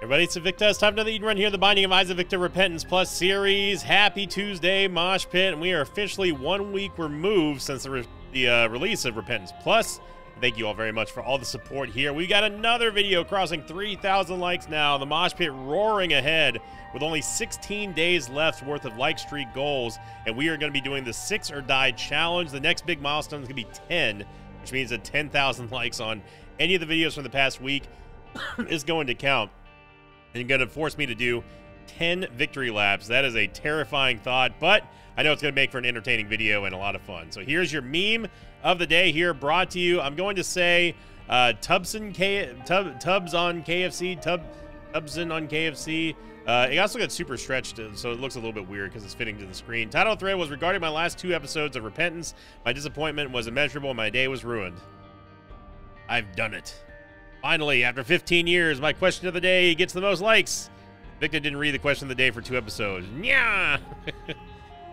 Everybody, it's Victor. It's time for another Eden Run here, the Binding of Isaac Victor Repentance Plus series. Happy Tuesday, Mosh Pit, and we are officially 1 week removed since the release of Repentance Plus. Thank you all very much for all the support here. We got another video crossing 3,000 likes now. The Mosh Pit roaring ahead with only 16 days left worth of like streak goals, and we are going to be doing the 6 or Die challenge. The next big milestone is going to be 10, which means that 10,000 likes on any of the videos from the past week is going to count. And going to force me to do 10 victory laps. That is a terrifying thought, but I know it's going to make for an entertaining video and a lot of fun. So here's your meme of the day here, brought to you. I'm going to say Tubbs on KFC. Tubson on KFC. It also got super stretched, so it looks a little bit weird because it's fitting to the screen. Title of the thread was regarding my last 2 episodes of Repentance. My disappointment was immeasurable. My day was ruined. I've done it. Finally, after 15 years, my question of the day gets the most likes. Victor didn't read the question of the day for 2 episodes. Yeah.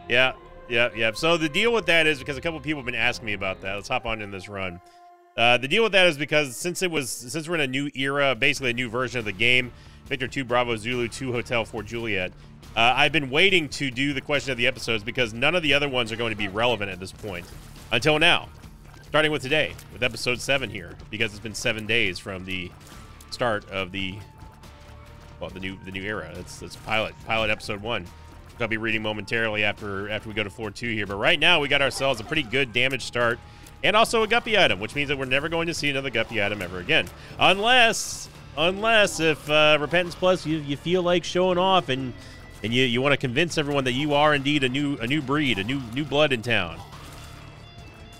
Yeah. So the deal with that is, because a couple people have been asking me about that. Let's hop on in this run. The deal with that is because since we're in a new era, basically a new version of the game, Victor 2 Bravo Zulu 2 Hotel 4 Juliet, I've been waiting to do the question of the episodes because none of the other ones are going to be relevant at this point until now. Starting with today, with episode 7 here, because it's been 7 days from the start of the new era. It's pilot episode 1. I'll be reading momentarily after we go to floor 2 here. But right now, we got ourselves a pretty good damage start, and also a guppy item, which means that we're never going to see another guppy item ever again, unless if Repentance Plus you feel like showing off and you want to convince everyone that you are indeed a new breed, a new blood in town.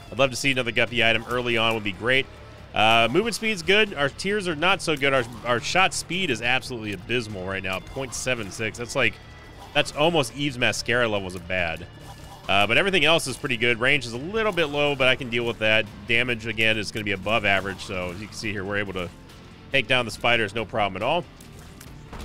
I'd love to see another guppy item early on. Would be great. Movement speed's good. Our tiers are not so good. Our shot speed is absolutely abysmal right now, 0.76. That's almost Eve's Mascara levels of bad. But everything else is pretty good. Range is a little bit low, but I can deal with that. Damage, again, is going to be above average. So as you can see here, we're able to take down the spiders, no problem at all.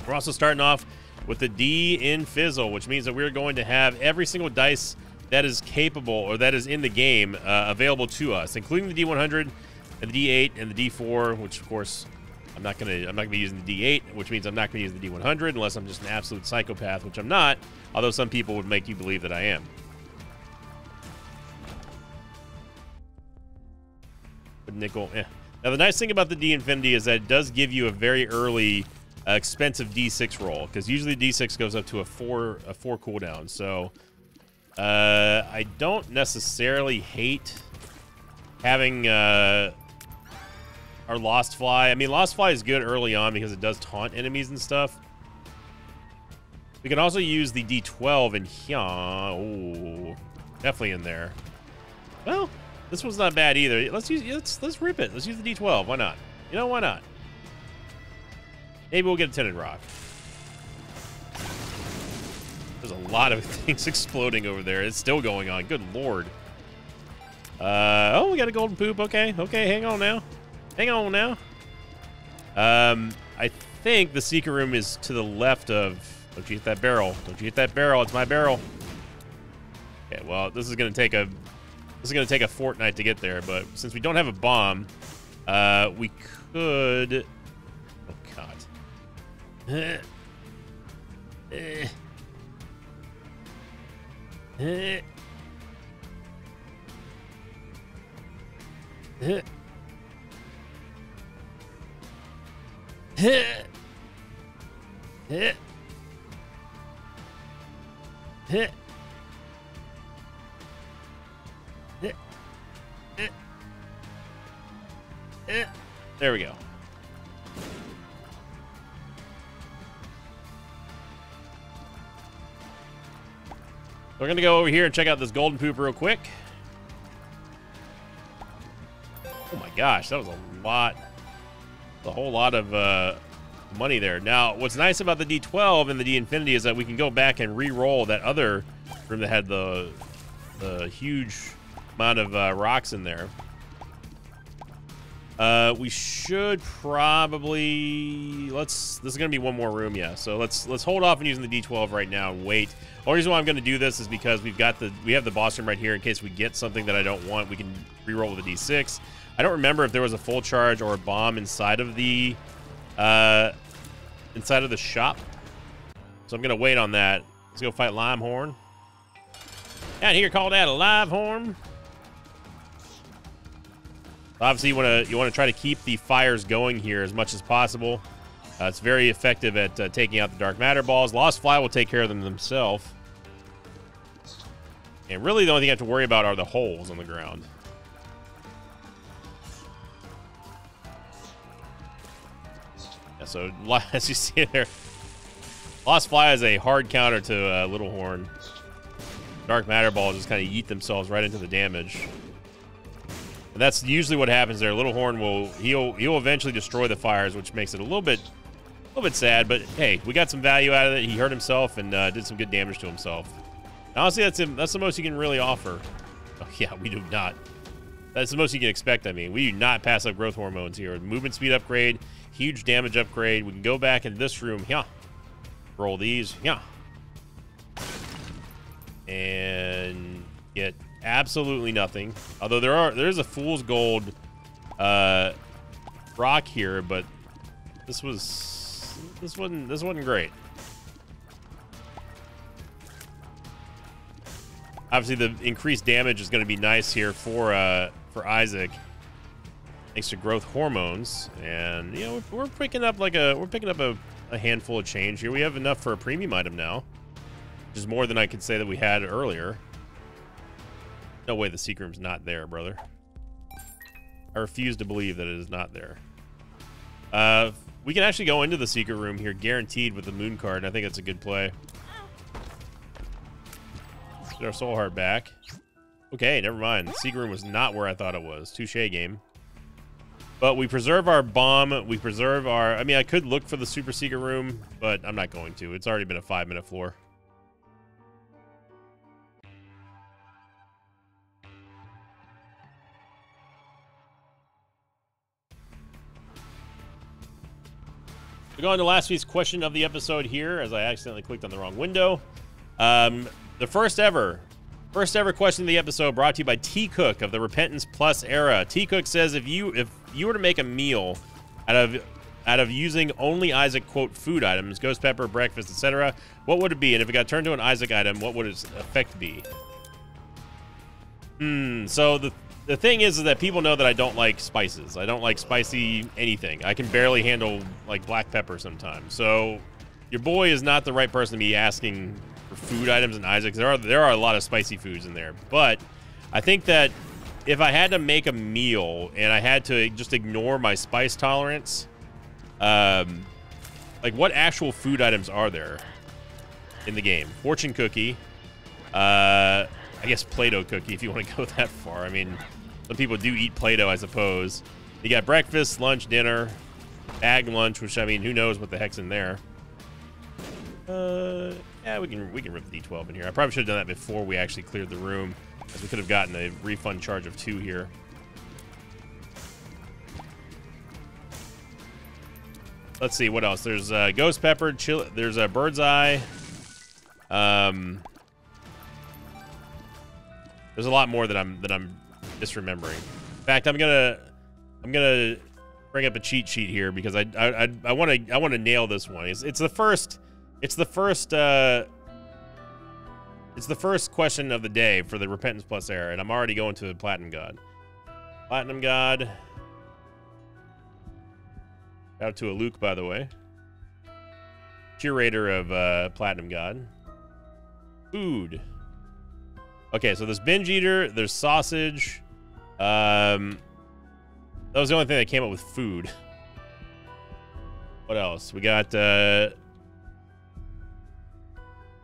We're also starting off with the D in Fizzle, which means that we're going to have every single dice that is capable, or that is in the game, available to us, including the D100 and the D8 and the D4, which of course I'm not gonna be using the D8, which means I'm not gonna use the D100 unless I'm just an absolute psychopath, which I'm not, although some people would make you believe that I am. But nickel, eh. Now the nice thing about the D Infinity is that it does give you a very early expensive D6 roll, because usually D6 goes up to a 4 cooldown, so I don't necessarily hate having our Lost Fly. I mean, Lost Fly is good early on because it does taunt enemies and stuff. We can also use the D12 in here. Oh, definitely in there. Well, this one's not bad either. Let's rip it. Let's use the D12. Why not? You know, why not? Maybe we'll get a Tinted Rock. There's a lot of things exploding over there. It's still going on. Good lord. Oh, we got a golden poop. Okay, hang on now. I think the secret room is to the left of... Don't you hit that barrel. Don't you hit that barrel. It's my barrel. Okay, well, this is going to take a fortnight to get there, but since we don't have a bomb, we could... Oh, God. There we go. We're going to go over here and check out this golden poop real quick. Oh my gosh, that was a whole lot of money there. Now, what's nice about the D12 and the D Infinity is that we can go back and re-roll that other room that had the huge amount of rocks in there. We should probably this is gonna be one more room, yeah. So let's hold off on using the D12 right now and wait. The only reason why I'm gonna do this is because we have the boss room right here in case we get something that I don't want. We can re-roll with the D6. I don't remember if there was a full charge or a bomb inside of the inside of the shop. So I'm gonna wait on that. Let's go fight Limehorn. Out here called out a Limehorn. Obviously, you wanna try to keep the fires going here as much as possible. It's very effective at taking out the dark matter balls. Lost Fly will take care of them themselves. And really, the only thing I have to worry about are the holes on the ground. Yeah, so as you see there, Lost Fly is a hard counter to Little Horn. Dark matter balls just kind of yeet themselves right into the damage. And that's usually what happens there. Little Horn he'll eventually destroy the fires, which makes it a little bit sad. But hey, we got some value out of it. He hurt himself and did some good damage to himself. And honestly, that's the most you can really offer. Oh, yeah, we do not. That's the most you can expect. I mean, we do not pass up growth hormones here. Movement speed upgrade, huge damage upgrade. We can go back in this room. Yeah, roll these. Yeah, and get absolutely nothing. Although there's a fool's gold rock here, but this wasn't great. Obviously, the increased damage is going to be nice here for Isaac, thanks to growth hormones. And you know, we're picking up a handful of change here. We have enough for a premium item now, which is more than I could say that we had earlier. No way the secret room's not there, brother. I refuse to believe that it is not there. We can actually go into the secret room here, guaranteed, with the moon card, and I think that's a good play. Get our soul heart back. Okay, never mind. The secret room was not where I thought it was. Touche game. But we preserve our bomb. We preserve our... I mean, I could look for the super secret room, but I'm not going to. It's already been a 5-minute floor. We go on to last week's question of the episode here, as I accidentally clicked on the wrong window. The first ever question of the episode brought to you by T Cook of the Repentance Plus era. T Cook says, if you were to make a meal out of using only Isaac quote food items, ghost pepper, breakfast, etc., what would it be? And if it got turned to an Isaac item, what would its effect be? So the thing is that people know that I don't like spices. I don't like spicy anything. I can barely handle like black pepper sometimes. So your boy is not the right person to be asking for food items in Isaac. There are a lot of spicy foods in there. But I think that if I had to make a meal and I had to just ignore my spice tolerance, like what actual food items are there in the game? Fortune cookie. I guess Play-Doh cookie, if you want to go that far. I mean, some people do eat Play-Doh, I suppose. You got breakfast, lunch, dinner, bag lunch, which, I mean, who knows what the heck's in there. Yeah, we can rip the D12 in here. I probably should have done that before we actually cleared the room, as we could have gotten a refund charge of 2 here. Let's see, what else? There's ghost pepper, there's a bird's eye. There's a lot more that I'm misremembering. In fact, I'm gonna bring up a cheat sheet here because I want to nail this one. It's the first question of the day for the Repentance Plus era, and I'm already going to the Platinum God. Platinum God. Shout out to a Luke, by the way. Curator of Platinum God. Food. Okay, so there's binge eater, there's sausage. That was the only thing that came up with food. What else? We got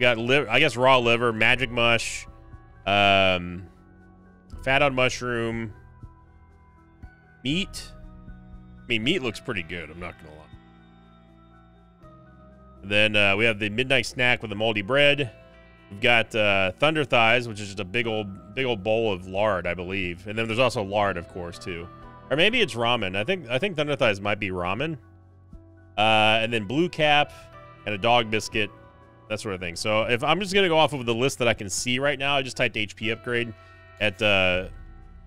liver, I guess raw liver, magic mush, fat on mushroom, meat. I mean, meat looks pretty good, I'm not gonna lie. And then we have the midnight snack with the moldy bread. We've got Thunder Thighs, which is just a big old bowl of lard, I believe. And then there's also lard, of course, too. Or maybe it's ramen. I think Thunder Thighs might be ramen. And then Blue Cap and a dog biscuit, that sort of thing. So if I'm just gonna go off of the list that I can see right now, I just typed HP upgrade at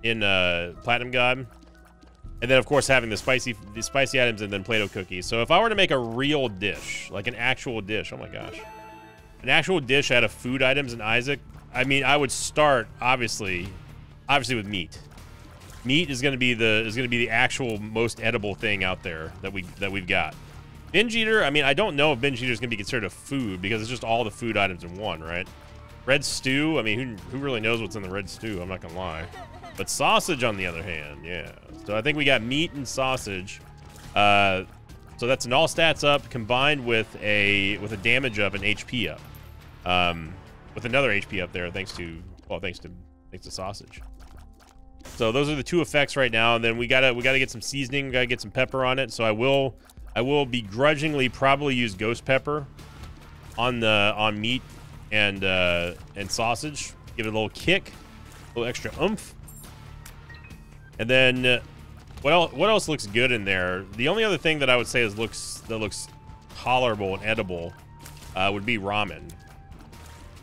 in Platinum God. And then, of course, having the spicy items and then Play-Doh cookies. So if I were to make a real dish, like an actual dish, oh my gosh, an actual dish out of food items in Isaac, I mean, I would start obviously with meat. Meat is going to be the actual most edible thing out there that we've got. Binge Eater, I mean, I don't know if Binge Eater is going to be considered a food because it's just all the food items in one, right? Red stew, I mean, who really knows what's in the red stew? I'm not going to lie. But sausage, on the other hand, yeah. So I think we got meat and sausage. So that's an all stats up combined with a damage up and HP up. With another HP up there, thanks to sausage. So those are the two effects right now, and then we gotta get some seasoning, we gotta get some pepper on it. So I will begrudgingly probably use ghost pepper on meat and sausage. Give it a little kick, a little extra oomph. And then what else looks good in there? The only other thing that I would say looks tolerable and edible would be ramen.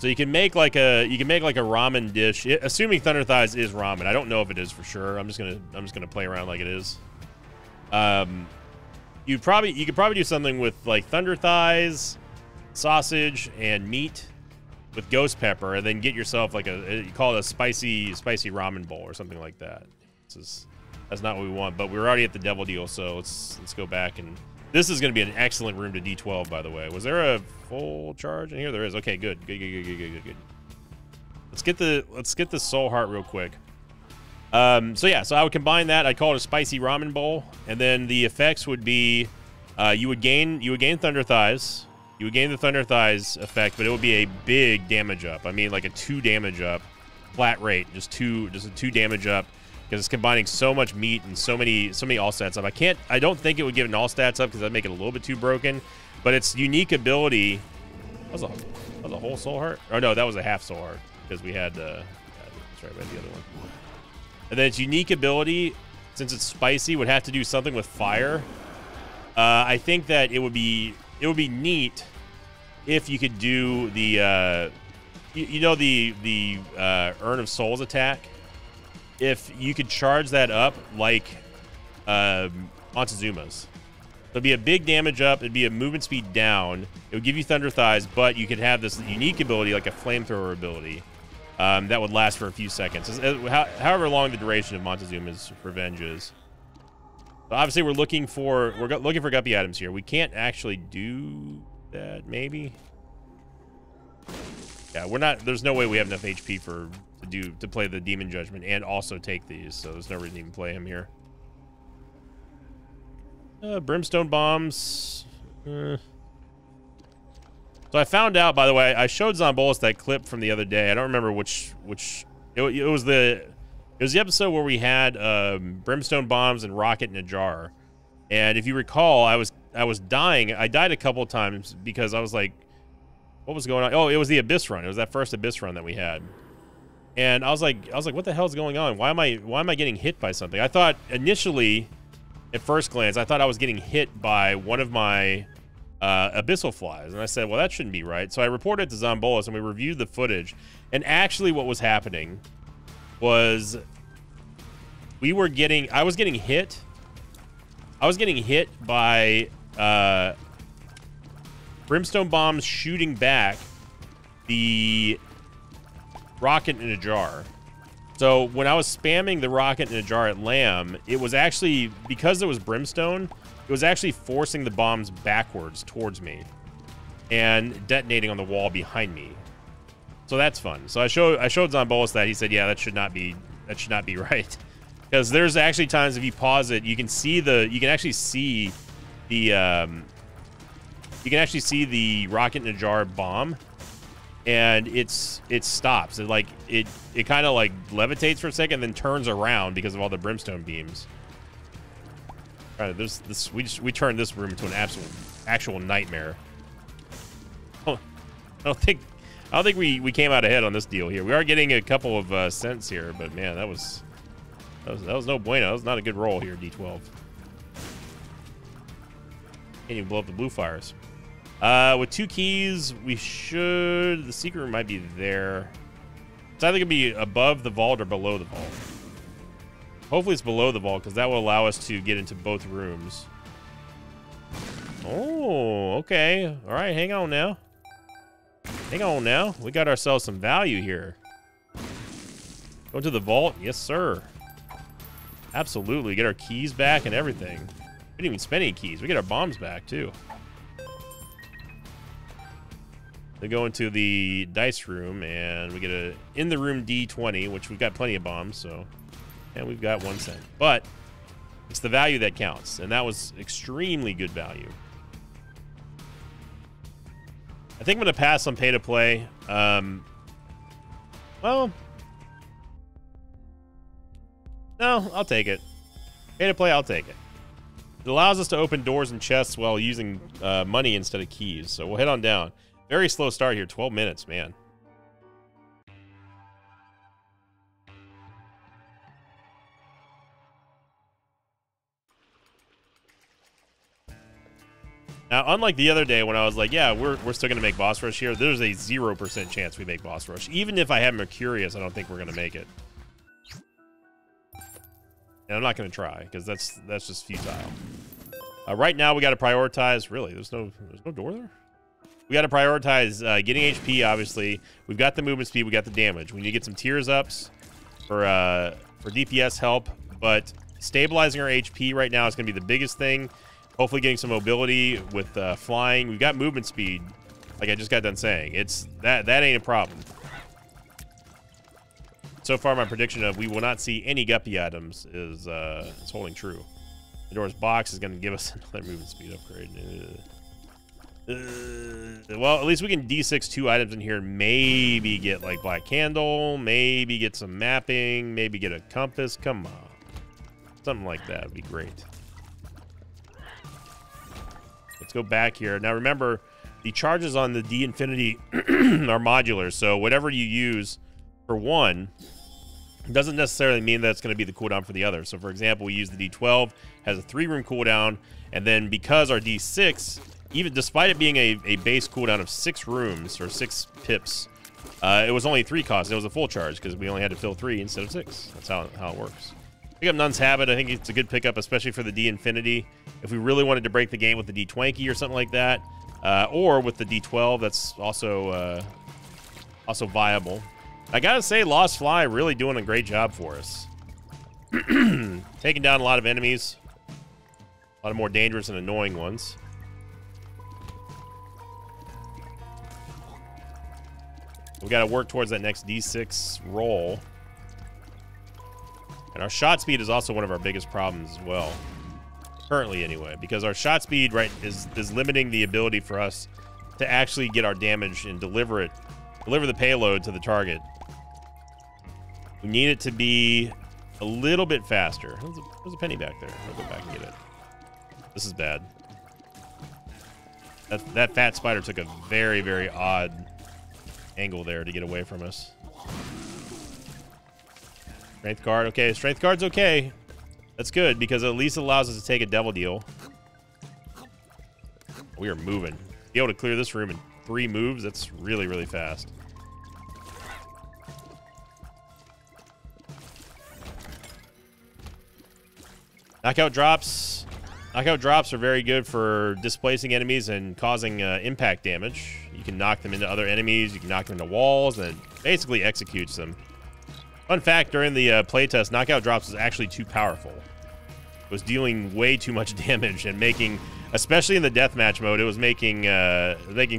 So you can make like a ramen dish, assuming Thunder Thighs is ramen. I don't know if it is for sure. I'm just gonna play around like it is. You could probably do something with like Thunder Thighs, sausage, and meat with ghost pepper, and then get yourself like you call it a spicy ramen bowl or something like that. That's not what we want, but we're already at the devil deal, so let's go back. And this is going to be an excellent room to D12, by the way. Was there a full charge in here? There is. Okay, good. Let's get the soul heart real quick. So yeah, so I would combine that. I'd call it a spicy ramen bowl, and then the effects would be you would gain Thunder Thighs. You would gain the Thunder Thighs effect, but it would be a big damage up. I mean, like a 2 damage up, flat rate, just a 2 damage up. Because it's combining so much meat and so many all stats up. I don't think it would give an all stats up because that'd make it a little bit too broken. But its unique ability, that was a whole soul heart? Oh no, that was a half soul heart because we had that's right, the other one. And then its unique ability, since it's spicy, would have to do something with fire. I think that it would be neat if you could do the the Urn of Souls attack. If you could charge that up like Montezuma's. It'd be a big damage up, it'd be a movement speed down, it would give you Thunder Thighs, but you could have this unique ability, like a flamethrower ability, that would last for a few seconds. However long the duration of Montezuma's Revenge is. So obviously we're looking for guppy items here. We can't actually do that, maybe? Yeah, we're not, there's no way we have enough HP to play the Demon Judgment and also take these, so there's no reason to even play him here. Brimstone Bombs. So I found out, by the way, I showed Zombolis that clip from the other day. I don't remember which it was the episode where we had Brimstone Bombs and Rocket in a jar. And if you recall, I was dying. I died a couple of times because I was like, what was going on? Oh, it was the Abyss run. It was that first Abyss run that we had. And I was like, what the hell is going on? Why am I getting hit by something? I thought initially, at first glance, I thought I was getting hit by one of my abyssal flies, and I said, well, that shouldn't be right. So I reported it to Zombolis, and we reviewed the footage. And actually, what was happening was I was getting hit. I was getting hit by Brimstone Bombs shooting back the Rocket in a jar. So when I was spamming the Rocket in a jar at Lamb, it was actually, because it was Brimstone, it was actually forcing the bombs backwards towards me and detonating on the wall behind me. So that's fun. So I showed Zombolis that. He said, yeah, that should not be right. Because there's actually times if you pause it, you can actually see the Rocket in a jar bomb. And it stops. It kind of like levitates for a second, then turns around because of all the brimstone beams. All right, we turned this room into an actual nightmare. I don't think we came out ahead on this deal here. We are getting a couple of cents here, but man, that was no bueno. That was not a good roll here, D12. Can't even blow up the blue fires. With 2 keys, the secret room might be there. It's either gonna be above the vault or below the vault. Hopefully it's below the vault, because that will allow us to get into both rooms. Oh, okay. All right, hang on now. Hang on now. We got ourselves some value here. Go to the vault? Yes, sir. Absolutely. Get our keys back and everything. We didn't even spend any keys. We get our bombs back, too. Then go into the dice room, and we get a in the room D20, which we've got plenty of bombs, so... And we've got 1 cent. But it's the value that counts, and that was extremely good value. I think I'm going to pass on pay to play. Well, no, I'll take it. Pay to play, I'll take it. It allows us to open doors and chests while using money instead of keys. So we'll head on down. Very slow start here, 12 minutes, man. Now, unlike the other day when I was like, yeah, we're still going to make boss rush here, there's a 0% chance we make boss rush. Even if I have Mercurius, I don't think we're going to make it. And I'm not going to try, because that's just futile. Right now, we got to prioritize... Really, there's no door there? We got to prioritize getting HP, obviously. We've got the movement speed, we got the damage. We need to get some tears ups for DPS help, but stabilizing our HP right now is going to be the biggest thing. Hopefully getting some mobility with flying. We've got movement speed, like I just got done saying. That ain't a problem. So far, my prediction of we will not see any guppy items is holding true. The door's box is going to give us another movement speed upgrade. Well, at least we can D6 2 items in here. Maybe get like Black Candle. Maybe get some mapping. Maybe get a compass. Come on. Something like that would be great. Let's go back here. Now, remember, the charges on the D Infinity are modular. So whatever you use for one doesn't necessarily mean that it's going to be the cooldown for the other. So, for example, we use the D12, has a 3-room cooldown. And then because our D6, even despite it being a base cooldown of 6 rooms or 6 pips, it was only 3 costs. It was a full charge because we only had to fill 3 instead of 6. That's how it works. Pick up Nun's Habit. I think it's a good pickup, especially for the D Infinity. If we really wanted to break the game with the D Twanky or something like that, or with the D12, that's also viable. I gotta say, Lost Fly really doing a great job for us. Taking down a lot of enemies, a lot of more dangerous and annoying ones. We got to work towards that next D6 roll. And our shot speed is also one of our biggest problems as well. Currently, anyway. Because our shot speed, right, is limiting the ability for us to actually get our damage and deliver the payload to the target. We need it to be a little bit faster. There's a penny back there. I'll go back and get it. This is bad. That fat spider took a very, very odd angle there to get away from us. Strength card. Okay, strength card's okay. That's good because at least it allows us to take a devil deal. We are moving. Be able to clear this room in 3 moves, that's really, really fast. Knockout drops. Knockout drops are very good for displacing enemies and causing impact damage. You can knock them into other enemies, you can knock them into walls, and it basically executes them. Fun fact, during the playtest, knockout drops was actually too powerful. It was dealing way too much damage and making, especially in the deathmatch mode, it was making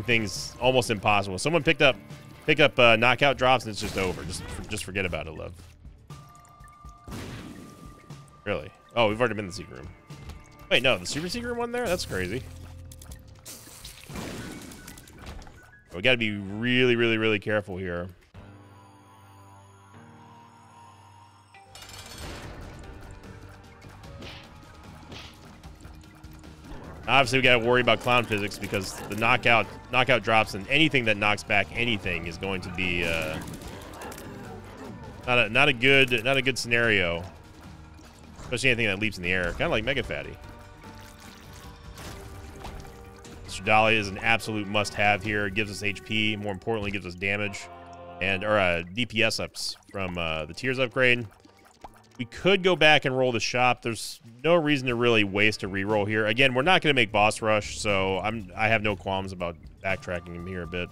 things almost impossible. Someone pick up knockout drops and it's just over. Just forget about it, love. Really? Oh, we've already been in the secret room. Wait, no, the super secret one there? That's crazy. We got to be really, really, really careful here. Obviously, we got to worry about clown physics because the knockout drops and anything that knocks back anything is going to be not a good scenario. Especially anything that leaps in the air, kind of like Mega Fatty. Mr. Dahlia is an absolute must-have here. It gives us HP. More importantly, gives us damage and DPS ups from the Tears upgrade. We could go back and roll the shop. There's no reason to really waste a reroll here. Again, we're not going to make boss rush, so I have no qualms about backtracking him here a bit.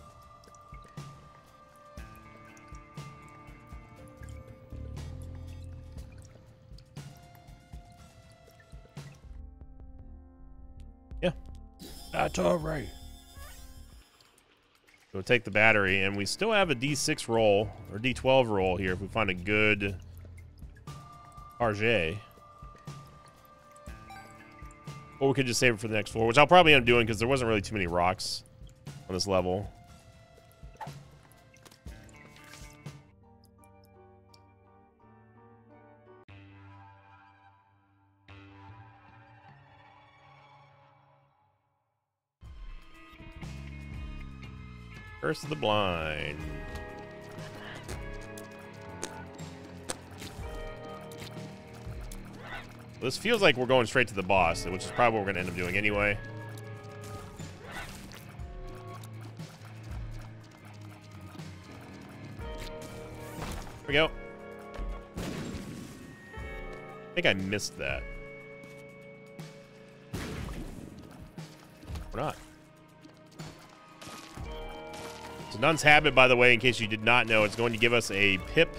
Yeah. That's all right. We'll take the battery, and we still have a D6 roll, or D12 roll here if we find a good RJ. Or we could just save it for the next floor, which I'll probably end up doing because there wasn't really too many rocks on this level. Curse of the Blind. This feels like we're going straight to the boss, which is probably what we're going to end up doing anyway. Here we go. I think I missed that. Or not. So Nun's Habit, by the way, in case you did not know, it's going to give us a pip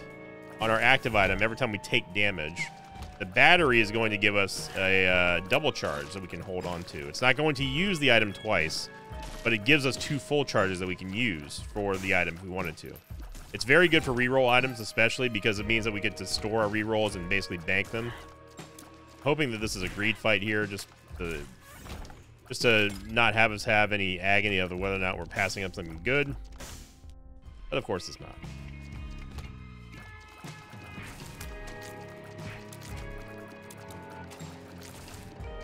on our active item every time we take damage. The battery is going to give us a double charge that we can hold on to. It's not going to use the item twice, but it gives us 2 full charges that we can use for the item if we wanted to. It's very good for reroll items, especially because it means that we get to store our rerolls and basically bank them. Hoping that this is a greed fight here, just to not have us have any agony of whether or not we're passing up something good. But of course it's not.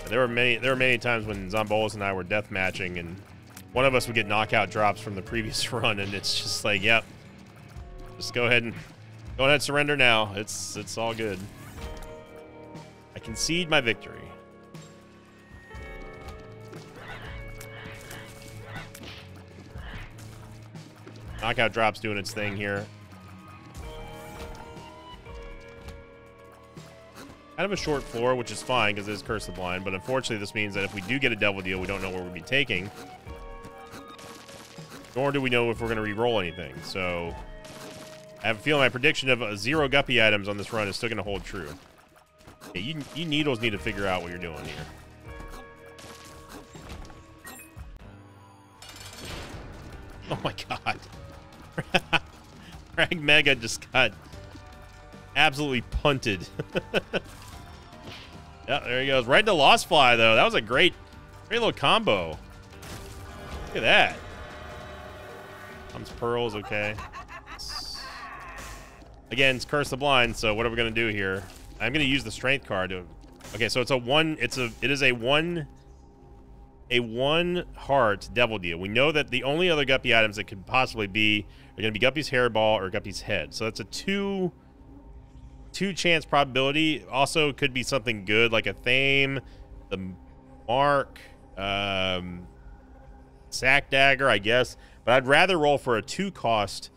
There were many times when Zombolis and I were death matching, and one of us would get knockout drops from the previous run, and it's just like, yep, just go ahead and surrender now. It's all good. I concede my victory. Knockout drop's doing its thing here. Kind of a short floor, which is fine because it is Curse of the Blind, but unfortunately this means that if we do get a double deal, we don't know where we'll be taking. Nor do we know if we're going to re-roll anything. So I have a feeling my prediction of 0 guppy items on this run is still going to hold true. Okay, you needles need to figure out what you're doing here. Oh my god. Frag Mega just got absolutely punted. Yeah, there he goes. Right into Lost Fly, though. That was a great little combo. Look at that. Thumb's Pearls, okay. Again, it's Curse the Blind, so what are we going to do here? I'm going to use the Strength card to... Okay, so it is a one heart devil deal. We know that the only other guppy items that could possibly be are going to be Guppy's Hairball or Guppy's Head. So that's a two chance probability. Also could be something good like a Thame, the Mark, Sack Dagger, I guess. But I'd rather roll for a 2-heart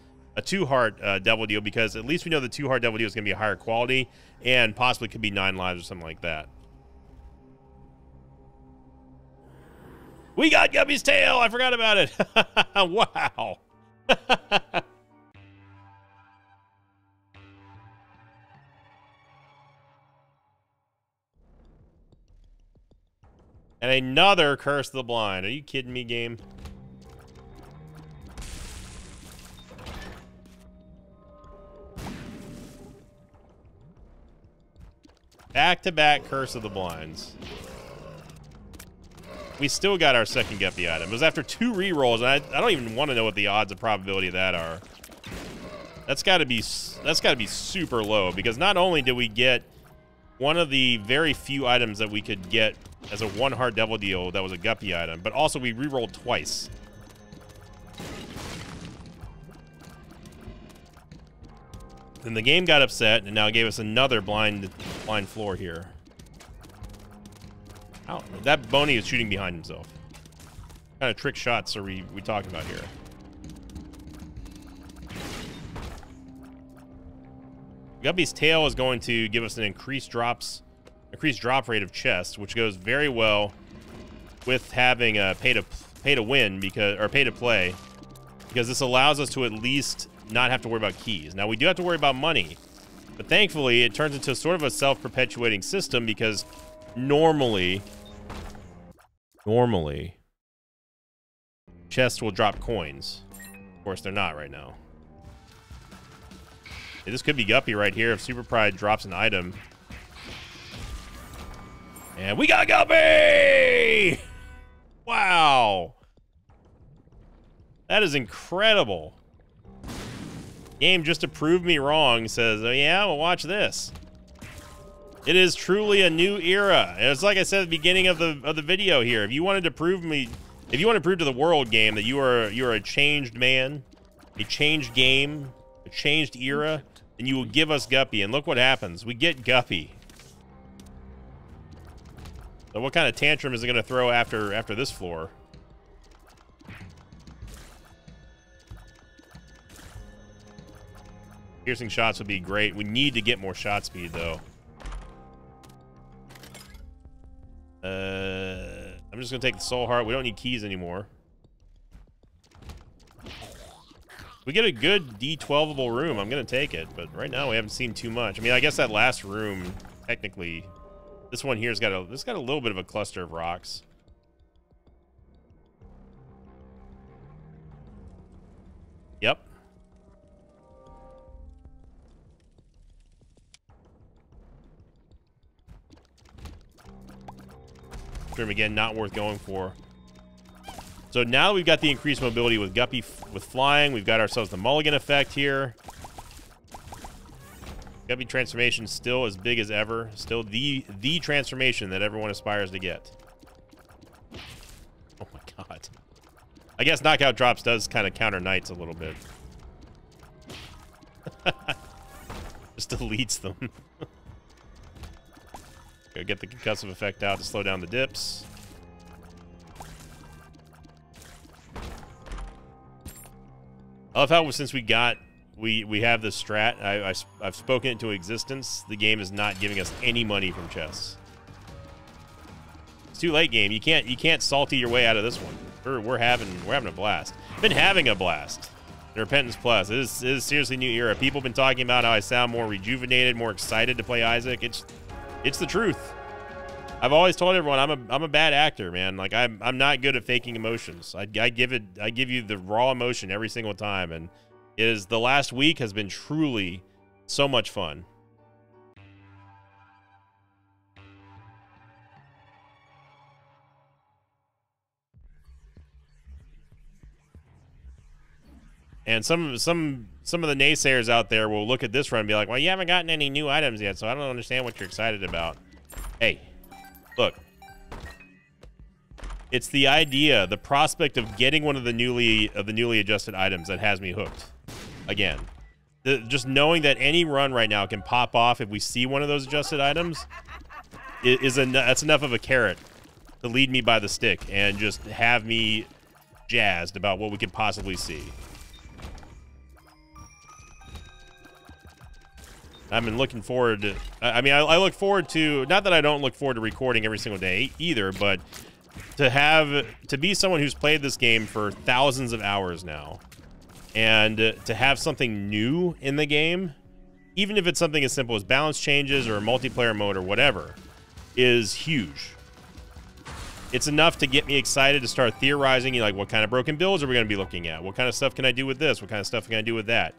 devil deal, because at least we know the 2-heart devil deal is going to be a higher quality and possibly could be 9 lives or something like that. We got Guppy's tail. I forgot about it. Wow. And another Curse of the Blind. Are you kidding me, game? Back-to-back Curse of the Blinds. We still got our second Guppy item. It was after 2 rerolls, and I don't even want to know what the odds of probability of that are. That's got to be super low, because not only did we get one of the very few items that we could get as a 1-heart devil deal that was a Guppy item, but also we rerolled twice. Then the game got upset and now gave us another blind floor here. Oh, that Boney is shooting behind himself. What kind of trick shots are we talking about here? Guppy's tail is going to give us an increased drop rate of chests, which goes very well with having a pay to win or pay to play, because this allows us to at least not have to worry about keys. Now we do have to worry about money, but thankfully it turns into sort of a self-perpetuating system, because normally chests will drop coins. Of course, they're not right now. Hey, this could be Guppy right here if Super Pride drops an item. And we got Guppy! Wow. That is incredible. Game just to prove me wrong says, oh yeah, well watch this. It is truly a new era. And it's like I said at the beginning of the video here. If you wanted to prove to the world, game, that you are a changed man, a changed game, a changed era, then you will give us Guppy. And look what happens. We get Guppy. So what kind of tantrum is it going to throw after this floor? Piercing shots would be great. We need to get more shot speed, though. I'm just going to take the Soul Heart. We don't need keys anymore. We get a good D12able room, I'm going to take it. But right now, we haven't seen too much. I mean, I guess that last room, technically, this one here's got a little bit of a cluster of rocks. Yep. Room again, not worth going for. So now that we've got the increased mobility with Guppy with flying, we've got ourselves the mulligan effect here. Guppy transformation still as big as ever, still the transformation that everyone aspires to get. Oh my god. I guess knockout drops does kind of counter knights a little bit. Just deletes them. Gotta get the concussive effect out to slow down the dips. I love how since we have this strat, I've spoken it into existence. The game is not giving us any money from chests. It's too late, game. You can't salty your way out of this one. We're having a blast. Been having a blast. The Repentance Plus. It is seriously new era. People have been talking about how I sound more rejuvenated, more excited to play Isaac. It's the truth. I've always told everyone I'm a bad actor, man. Like I'm not good at faking emotions. I give you the raw emotion every single time, and the last week has been truly so much fun. And some of the naysayers out there will look at this run and be like, well, you haven't gotten any new items yet, so I don't understand what you're excited about. Hey, look. It's the idea, the prospect of getting one of the newly adjusted items that has me hooked. Again, just knowing that any run right now can pop off if we see one of those adjusted items that's enough of a carrot to lead me by the stick and just have me jazzed about what we could possibly see. I've been looking forward to, I look forward to, not that I don't look forward to recording every single day either, but to be someone who's played this game for thousands of hours now, and to have something new in the game, even if it's something as simple as balance changes or a multiplayer mode or whatever, is huge. It's enough to get me excited to start theorizing, like, what kind of broken builds are we going to be looking at? What kind of stuff can I do with this? What kind of stuff can I do with that?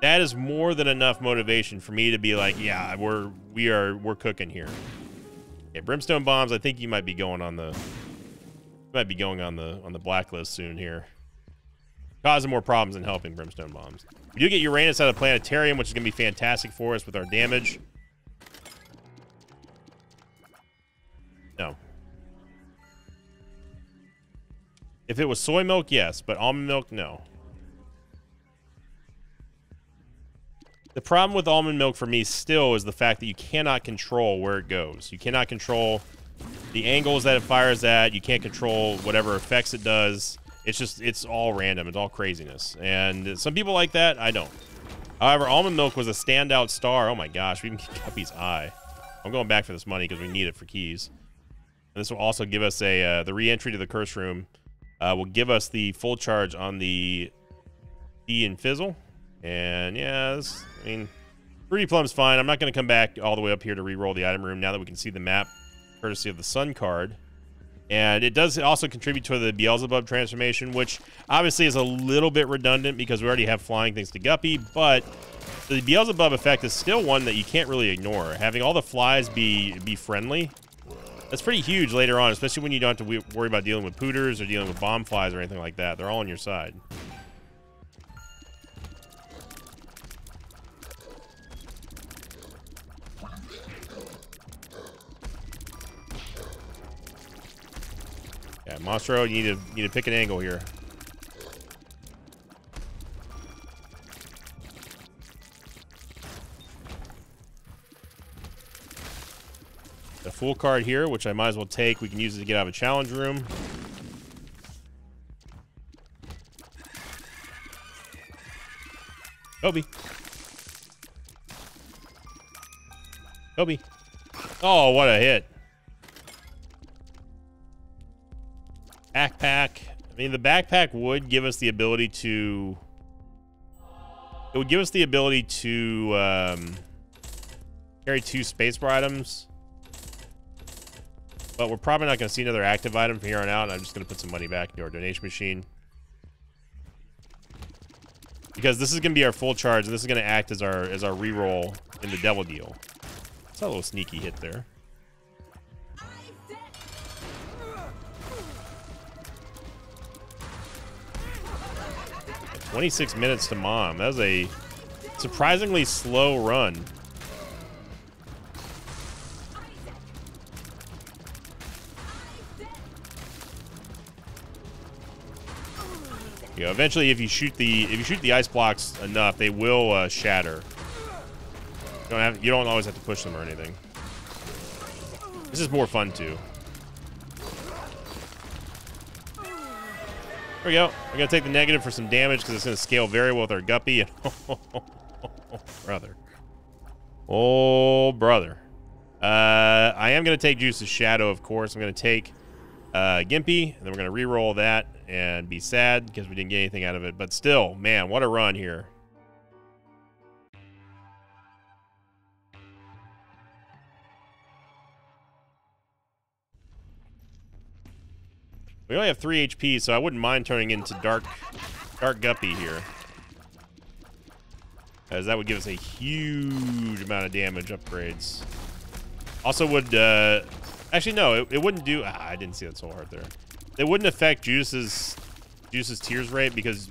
That is more than enough motivation for me to be like, yeah, we're cooking here. Yeah, Brimstone Bombs, I think you might be going on the blacklist soon here. Causing more problems than helping, Brimstone Bombs. We do get Uranus out of Planetarium, which is going to be fantastic for us with our damage. No. If it was soy milk, yes, but almond milk, no. The problem with almond milk for me still is the fact that you cannot control where it goes. You cannot control the angles that it fires at. You can't control whatever effects it does. It's all random. It's all craziness. And some people like that. I don't. However, almond milk was a standout star. Oh my gosh, we even get Guppy's eye. I'm going back for this money because we need it for keys. And this will also give us a the re-entry to the curse room. Will give us the full charge on the E and Fizzle. And yeah, this, I mean, Fruity Plum's fine. I'm not going to come back all the way up here to re-roll the item room now that we can see the map, courtesy of the Sun card. And it does also contribute to the Beelzebub transformation, which obviously is a little bit redundant because we already have flying thanks to Guppy, but the Beelzebub effect is still one that you can't really ignore. Having all the flies be friendly, that's pretty huge later on, especially when you don't have to worry about dealing with pooters or dealing with bomb flies or anything like that. They're all on your side. Yeah, Monstro, you need to pick an angle here. The full card here, which I might as well take. We can use it to get out of a challenge room. Kobe. Kobe. Oh, what a hit. Backpack. I mean, the backpack would give us the ability to... It would give us the ability to carry 2 spacebar items. But we're probably not going to see another active item from here on out. And I'm just going to put some money back into our donation machine. Because this is going to be our full charge. And this is going to act as our reroll in the Devil Deal. It's a little sneaky hit there. 26 minutes to Mom. That was a surprisingly slow run. You know, eventually, if you shoot the ice blocks enough, they will shatter. You don't always have to push them or anything. This is more fun too. There we go. We're going to take the negative for some damage because it's going to scale very well with our Guppy. Brother. Oh, brother. I am going to take Juice's Shadow, of course. I'm going to take Gimpy, and then we're going to re-roll that and be sad because we didn't get anything out of it. But still, man, what a run here. We only have 3 HP, so I wouldn't mind turning into Dark Guppy here. As that would give us a huge amount of damage upgrades. Also would, actually no, it wouldn't do, I didn't see that soul heart there. It wouldn't affect Judas' tears rate because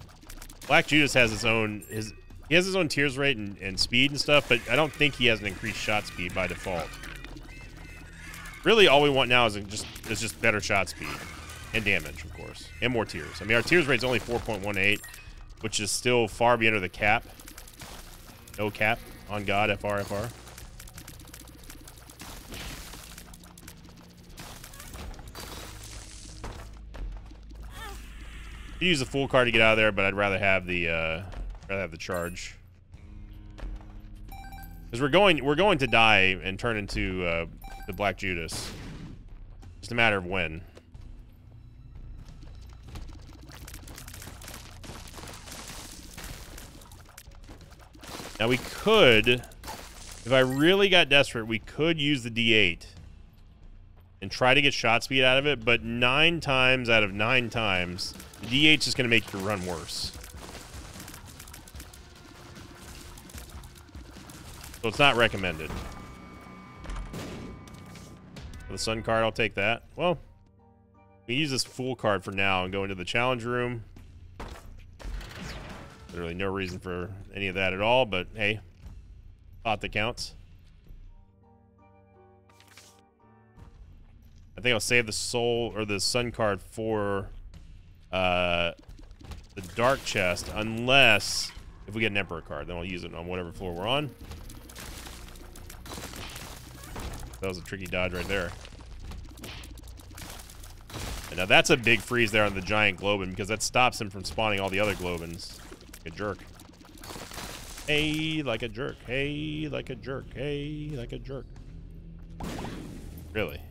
Black Judas has his own, he has his own tears rate and speed and stuff, but I don't think he has an increased shot speed by default. Really all we want now is just better shot speed. And damage, of course. And more tears. I mean, our tears rate's only 4.18, which is still far beyond the cap. No cap on God, FR. You use the full card to get out of there, but I'd rather have the charge. Because we're going to die and turn into the Black Judas. Just a matter of when. Now we could, if I really got desperate, we could use the D8 and try to get shot speed out of it, but 9 times out of 9 times, the D8 is just going to make your run worse. So it's not recommended. For the Sun card, I'll take that. Well, we use this Fool card for now and go into the challenge room. Literally no reason for any of that at all, but hey, thought that counts. I think I'll save the soul or the Sun card for the dark chest, unless if we get an Emperor card, then I'll use it on whatever floor we're on. That was a tricky dodge right there. And now that's a big freeze there on the giant Globin because that stops him from spawning all the other Globins. A jerk. Hey, like a jerk. Hey, like a jerk. Hey, like a jerk. Really?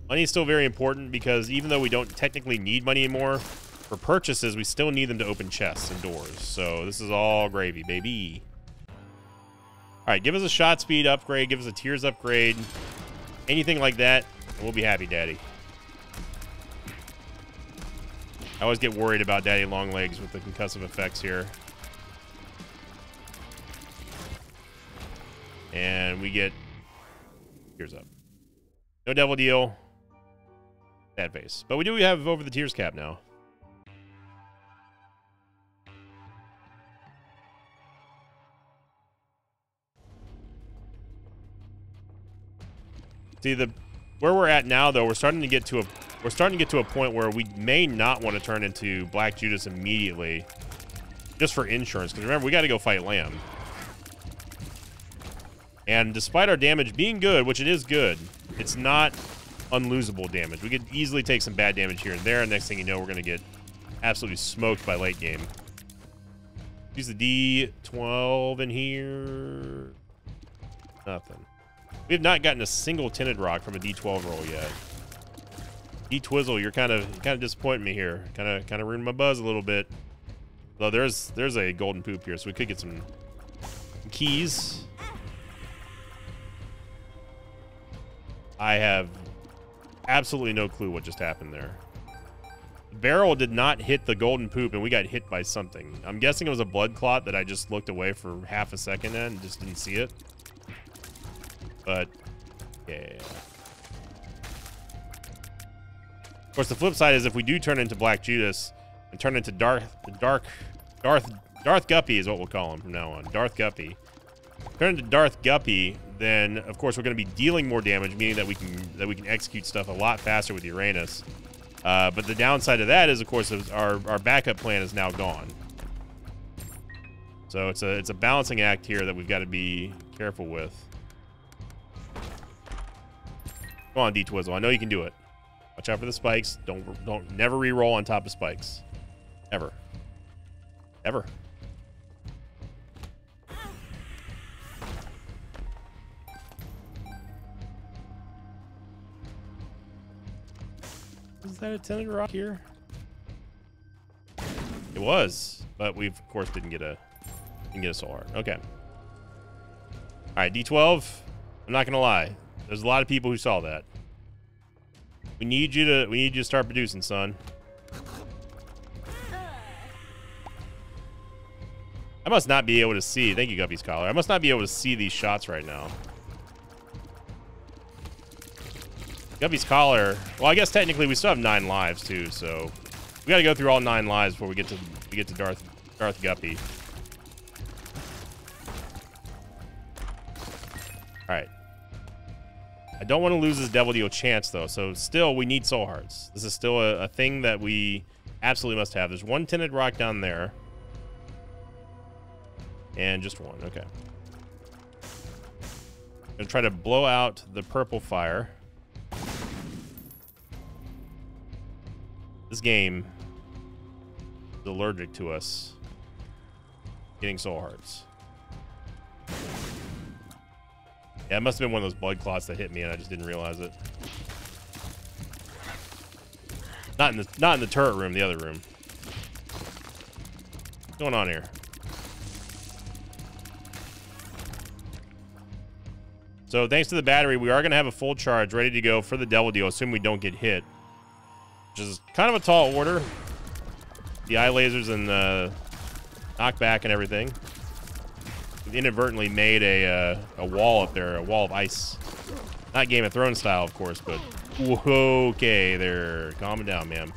Money is still very important because even though we don't technically need money anymore, for purchases, we still need them to open chests and doors. So this is all gravy, baby. All right, give us a shot speed upgrade. Give us a tears upgrade. Anything like that, and we'll be happy, Daddy. I always get worried about Daddy Longlegs with the concussive effects here. And we get tears up. No devil deal. Sad face. But we do have over the tears cap now. See, where we're at now though, we're starting to get to a point where we may not want to turn into Black Judas immediately, just for insurance. Because remember, we got to go fight Lamb. And despite our damage being good, which it is good, it's not unlosable damage. We could easily take some bad damage here and there, and next thing you know, we're going to get absolutely smoked by late game. Use the D12 in here. Nothing. We have not gotten a single tinted rock from a D12 roll yet. D-Twizzle, you're kind of disappointing me here. Kind of ruined my buzz a little bit. Though there's a golden poop here, so we could get some keys. I have absolutely no clue what just happened there. The barrel did not hit the golden poop, and we got hit by something. I'm guessing it was a blood clot that I just looked away for half a second and just didn't see it. But, yeah. Of course, the flip side is if we do turn into Black Judas and turn into Darth Guppy is what we'll call him from now on. Darth Guppy. Turn into Darth Guppy, then of course we're going to be dealing more damage, meaning that we can execute stuff a lot faster with Uranus. But the downside of that is, of course, our backup plan is now gone. So it's a balancing act here that we've got to be careful with. Come on, D-Twizzle. I know you can do it. Watch out for the spikes. Don't never re-roll on top of spikes. Ever. Ever. Is that a tinted rock here? It was, but we of course didn't get a soul heart. Okay. All right, D12. I'm not gonna lie. There's a lot of people who saw that. We need you to start producing, son. I must not be able to see. Thank you, Guppy's Collar. I must not be able to see these shots right now. Guppy's Collar. Well, I guess technically we still have 9 lives too, so we got to go through all 9 lives before we get to Darth Guppy. All right. I don't want to lose this Devil Deal chance though, so still we need soul hearts. This is still a thing that we absolutely must have. There's 1 tinted rock down there. And just 1, okay. I'm gonna try to blow out the purple fire. This game is allergic to us getting soul hearts. Yeah, it must have been one of those blood clots that hit me and I just didn't realize it. Not in the turret room, the other room. What's going on here? So thanks to the battery, we are going to have a full charge ready to go for the Devil Deal, assuming we don't get hit. Which is kind of a tall order. The eye lasers and the knockback and everything. We inadvertently made a wall up there, a wall of ice. Not Game of Thrones style, of course, but okay, there. Calm it down, ma'am.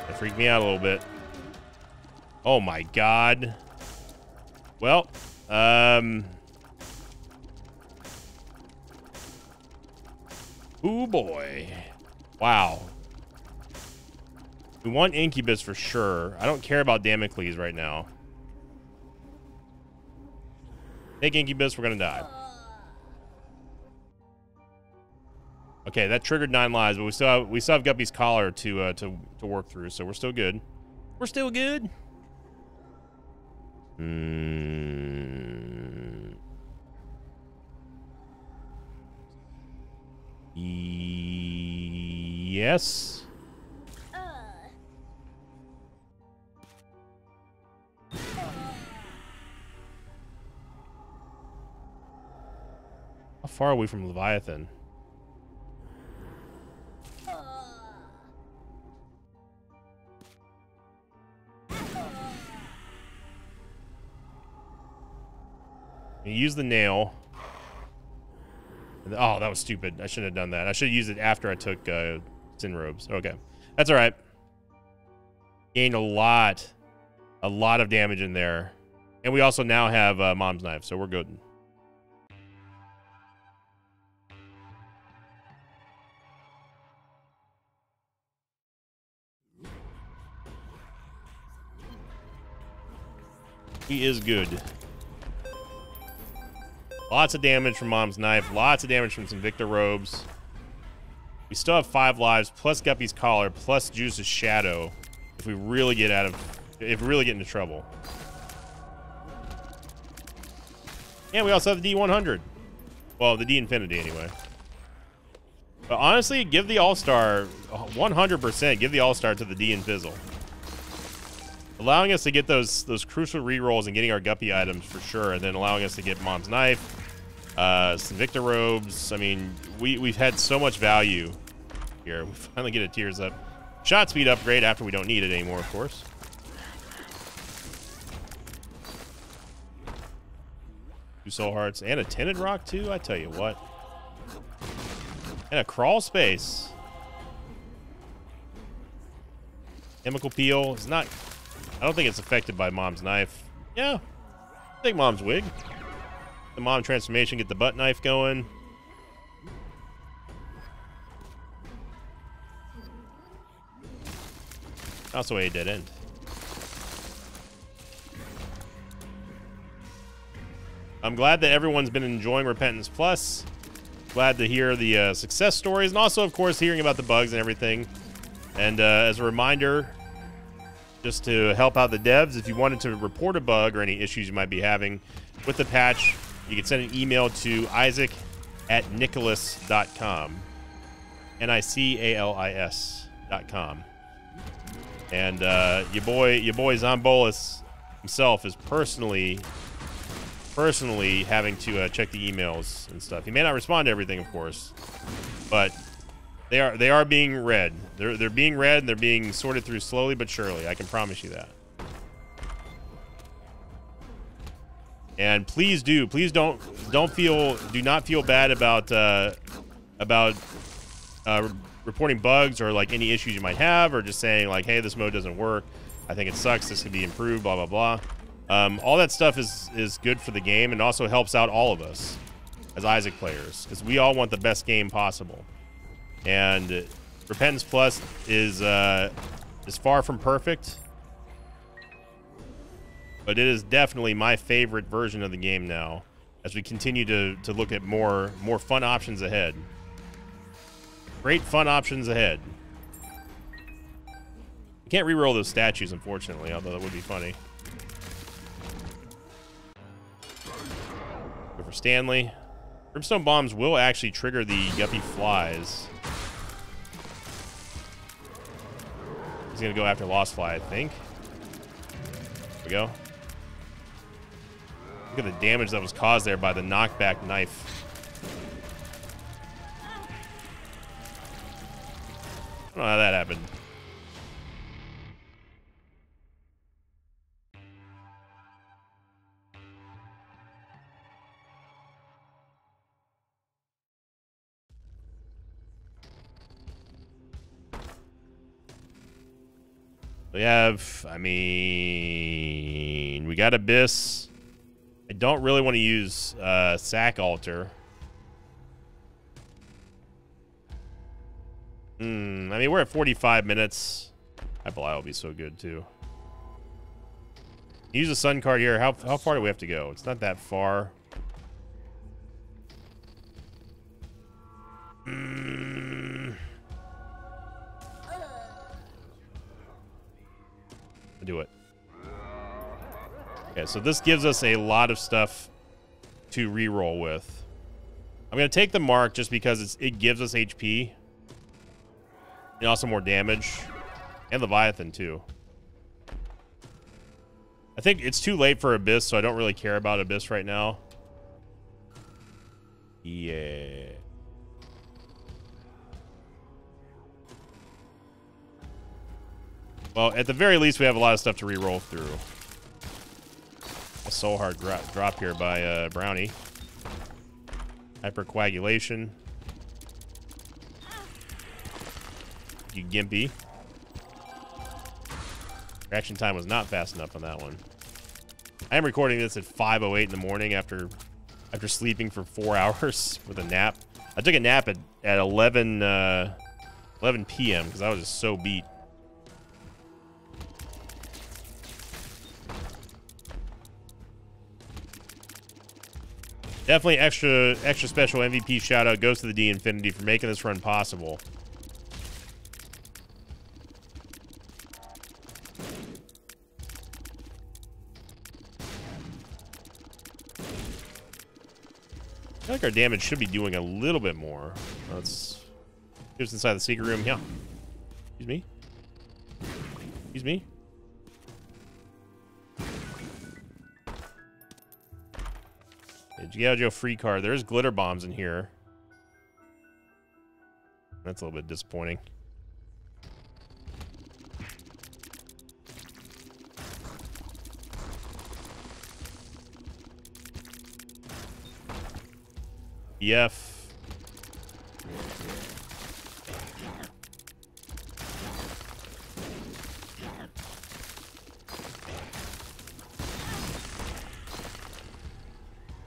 That freaked me out a little bit. Oh my god. Well, oh boy. Wow. We want Incubus for sure. I don't care about Damocles right now. Take Incubus, we're gonna die. Okay, that triggered 9 lives, but we still have Guppy's Collar to work through, so we're still good. We're still good. Yes. How far are we from Leviathan? You use the nail. Oh, that was stupid. I shouldn't have done that. I should have used it after I took Sin Robes. Okay. That's all right. Gained a lot of damage in there. And we also now have Mom's Knife, so we're good. He is good. Lots of damage from Mom's Knife. Lots of damage from some Victor Robes. We still have 5 lives, plus Guppy's Collar, plus Juice's Shadow. If we really get if we really get into trouble. And we also have the D100. Well, the D-Infinity anyway. But honestly, give the All-Star 100%. Give the All-Star to the D-Infizzle. Allowing us to get those crucial rerolls and getting our Guppy items for sure, and then allowing us to get Mom's Knife, some Victor Robes. I mean, we've had so much value here. We finally get a Tears Up. Shot speed upgrade after we don't need it anymore, of course. 2 Soul Hearts and a Tinted Rock too. I tell you what. And a Crawl Space. Chemical Peel is not. I don't think it's affected by Mom's Knife. Yeah, I think Mom's Wig. The Mom Transformation, get the butt knife going. Also a dead end. I'm glad that everyone's been enjoying Repentance Plus. Glad to hear the success stories, and also, of course, hearing about the bugs and everything. And as a reminder, just to help out the devs, if you wanted to report a bug or any issues you might be having with the patch, you can send an email to isaac@nicholas.com. NICALIS.com. And your boy Zombolus himself is personally having to check the emails and stuff. He may not respond to everything, of course, but they are being read. They're being read, and they're being sorted through slowly but surely. I can promise you that. And please do not feel bad about reporting bugs or like any issues you might have, or just saying like, hey, this mode doesn't work. I think it sucks. This could be improved. Blah blah blah. All that stuff is good for the game, and also helps out all of us as Isaac players, because we all want the best game possible. And Repentance Plus is far from perfect, but it is definitely my favorite version of the game now, as we continue to look at more fun options ahead. Great fun options ahead. You can't re-roll those statues, unfortunately, although that would be funny. Go for Stanley. Brimstone Bombs will actually trigger the Guppy Flies. He's going to go after Lost Fly, I think. There we go. Look at the damage that was caused there by the knockback knife. I don't know how that happened. We have, I mean, we got Abyss. I don't really want to use Sack Altar. I mean, we're at 45 minutes. Hypelite will be so good, too. Use a Sun card here. How far do we have to go? It's not that far. do it. Okay, so this gives us a lot of stuff to reroll with. I'm going to take the Mark just because it gives us HP. And also more damage. And Leviathan, too. I think it's too late for Abyss, so I don't really care about Abyss right now. Yeah. Well, at the very least, we have a lot of stuff to re-roll through. A Soul Heart drop here by Brownie. Hypercoagulation. You Gimpy. Reaction time was not fast enough on that one. I am recording this at 5:08 in the morning after sleeping for 4 hours with a nap. I took a nap at 11 p.m. because I was just so beat. Definitely extra special MVP shout out goes to the D Infinity for making this run possible. I feel like our damage should be doing a little bit more. Let's get us inside the secret room. Yeah. Excuse me. Excuse me. Giajo free card. There's glitter bombs in here. That's a little bit disappointing. EF.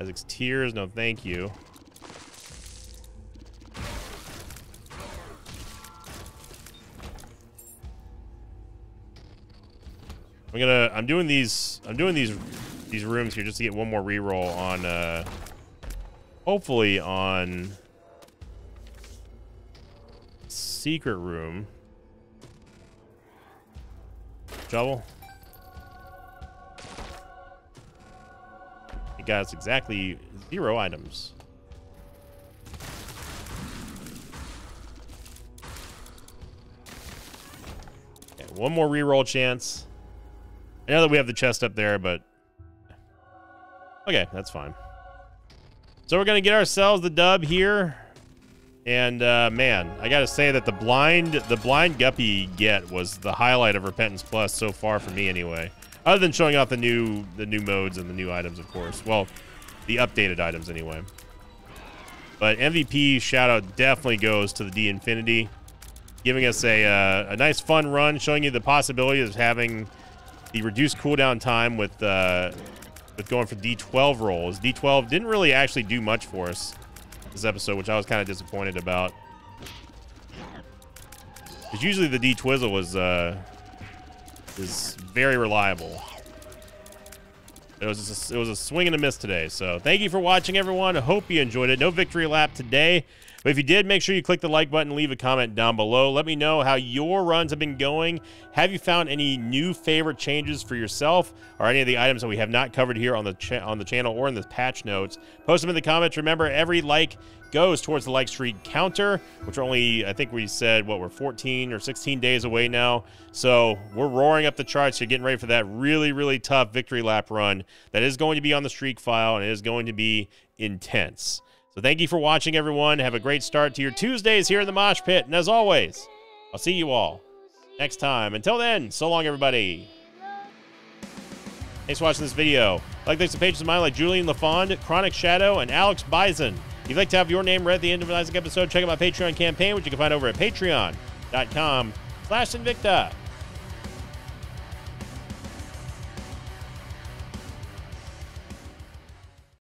Isaac's Tears, no thank you. I'm doing these rooms here just to get one more reroll on hopefully on secret room. Shovel. It got us exactly 0 items. Okay, one more reroll chance. I know that we have the chest up there, but okay, that's fine. So we're gonna get ourselves the dub here, and man, I gotta say that the blind Guppy get was the highlight of Repentance Plus so far for me, anyway. Other than showing off the new modes and the new items, of course. Well, the updated items, anyway. But MVP shout out definitely goes to the D Infinity, giving us a nice fun run, showing you the possibility of having the reduced cooldown time with going for D12 rolls. D12 didn't really actually do much for us this episode, which I was kind of disappointed about. Because usually the D-Twizzle is very reliable. It was a swing and a miss today. So thank you for watching, everyone. I hope you enjoyed it. No victory lap today. But if you did, make sure you click the like button, leave a comment down below. Let me know how your runs have been going. Have you found any new favorite changes for yourself or any of the items that we have not covered here on the channel or in the patch notes? Post them in the comments. Remember, every like goes towards the like streak counter, which are only, I think we said, what, we're 14 or 16 days away now. So we're roaring up the charts. You're getting ready for that really, really tough victory lap run that is going to be on the streak file, and it is going to be intense. So thank you for watching, everyone. Have a great start to your Tuesdays here in the Mosh Pit. And as always, I'll see you all next time. Until then, so long, everybody. Thanks for watching this video. Like, thanks to pages of mine like Julian LaFond, Chronic Shadow, and Alex Bison. If you'd like to have your name read at the end of an Isaac episode, check out my Patreon campaign, which you can find over at patreon.com/Sinvicta.